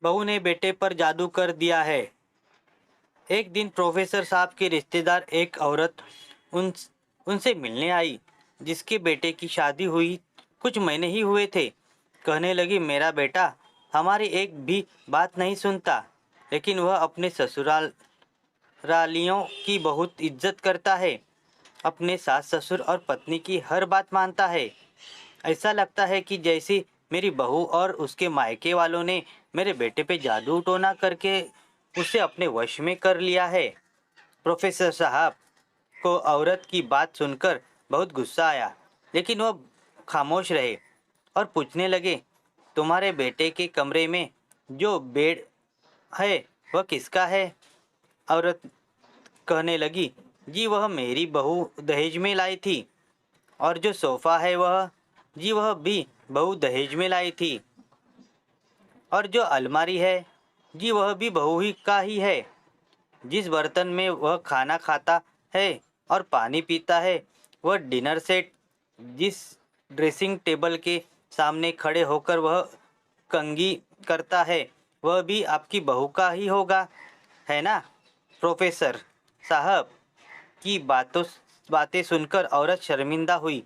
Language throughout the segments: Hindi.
बहू ने बेटे पर जादू कर दिया है। एक दिन प्रोफेसर साहब के रिश्तेदार एक औरत उन उनसे मिलने आई जिसके बेटे की शादी हुई कुछ महीने ही हुए थे। कहने लगी, मेरा बेटा हमारी एक भी बात नहीं सुनता, लेकिन वह अपने ससुराल रालियों की बहुत इज्जत करता है। अपने सास ससुर और पत्नी की हर बात मानता है। ऐसा लगता है कि जैसे मेरी बहू और उसके मायके वालों ने मेरे बेटे पे जादू टोना करके उसे अपने वश में कर लिया है। प्रोफेसर साहब को औरत की बात सुनकर बहुत गुस्सा आया, लेकिन वह खामोश रहे और पूछने लगे, तुम्हारे बेटे के कमरे में जो बेड है वह किसका है? औरत कहने लगी, जी वह मेरी बहू दहेज में लाई थी। और जो सोफ़ा है वह, जी वह भी बहू दहेज में लाई थी। और जो अलमारी है, जी वह भी बहू ही का ही है। जिस बर्तन में वह खाना खाता है और पानी पीता है, वह डिनर सेट, जिस ड्रेसिंग टेबल के सामने खड़े होकर वह कंघी करता है, वह भी आपकी बहू का ही होगा, है ना? प्रोफेसर साहब की बातें सुनकर औरत शर्मिंदा हुई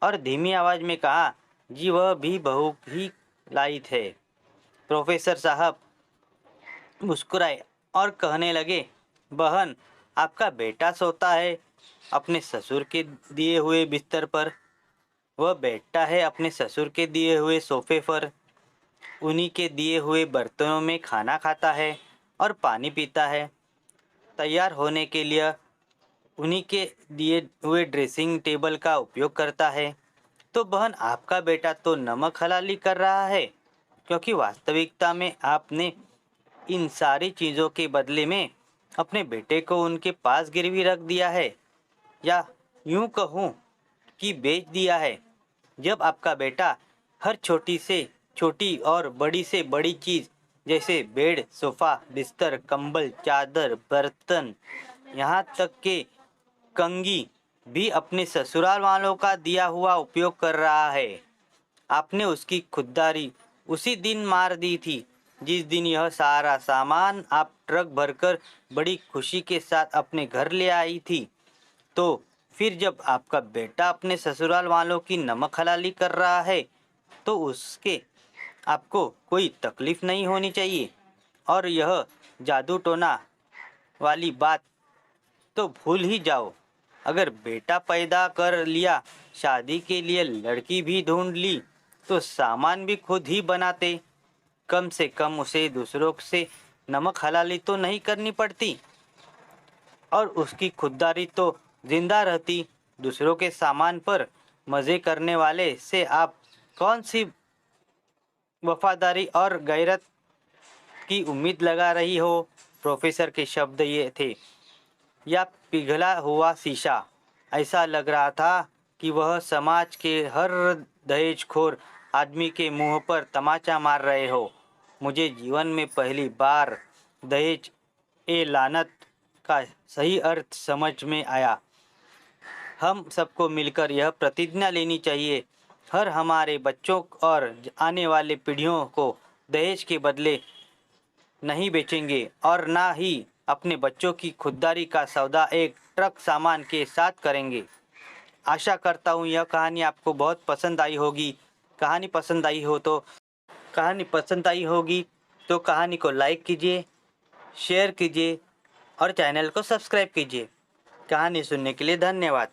और धीमी आवाज में कहा, जी वह भी बहू ही लाई थे। प्रोफेसर साहब मुस्कुराए और कहने लगे, बहन, आपका बेटा सोता है अपने ससुर के दिए हुए बिस्तर पर, वह बैठता है अपने ससुर के दिए हुए सोफे पर, उन्हीं के दिए हुए बर्तनों में खाना खाता है और पानी पीता है। तैयार होने के लिए उन्हीं के दिए हुए ड्रेसिंग टेबल का उपयोग करता है। तो बहन, आपका बेटा तो नमक हलाली कर रहा है, क्योंकि वास्तविकता में आपने इन सारी चीज़ों के बदले में अपने बेटे को उनके पास गिरवी रख दिया है, या यूं कहूँ कि बेच दिया है। जब आपका बेटा हर छोटी से छोटी और बड़ी से बड़ी चीज़, जैसे बेड, सोफ़ा, बिस्तर, कंबल, चादर, बर्तन, यहाँ तक के कंघी भी अपने ससुराल वालों का दिया हुआ उपयोग कर रहा है, आपने उसकी खुददारी उसी दिन मार दी थी जिस दिन यह सारा सामान आप ट्रक भरकर बड़ी खुशी के साथ अपने घर ले आई थी। तो फिर जब आपका बेटा अपने ससुराल वालों की नमक हलाली कर रहा है, तो उसके आपको कोई तकलीफ नहीं होनी चाहिए। और यह जादू टोना वाली बात तो भूल ही जाओ। अगर बेटा पैदा कर लिया, शादी के लिए लड़की भी ढूंढ ली, तो सामान भी खुद ही बनाते। कम से कम उसे दूसरों से नमक हलाली तो नहीं करनी पड़ती, और उसकी खुददारी तो जिंदा रहती। दूसरों के सामान पर मज़े करने वाले से आप कौन सी वफादारी और गैरत की उम्मीद लगा रही हो? प्रोफेसर के शब्द ये थे, या पिघला हुआ शीशा। ऐसा लग रहा था कि वह समाज के हर दहेजखोर आदमी के मुंह पर तमाचा मार रहे हो। मुझे जीवन में पहली बार दहेज ए लानत का सही अर्थ समझ में आया। हम सबको मिलकर यह प्रतिज्ञा लेनी चाहिए, हर हमारे बच्चों और आने वाले पीढ़ियों को दहेज के बदले नहीं बेचेंगे, और ना ही अपने बच्चों की खुददारी का सौदा एक ट्रक सामान के साथ करेंगे। आशा करता हूँ यह कहानी आपको बहुत पसंद आई होगी। कहानी पसंद आई हो तो कहानी को लाइक कीजिए, शेयर कीजिए और चैनल को सब्सक्राइब कीजिए। कहानी सुनने के लिए धन्यवाद।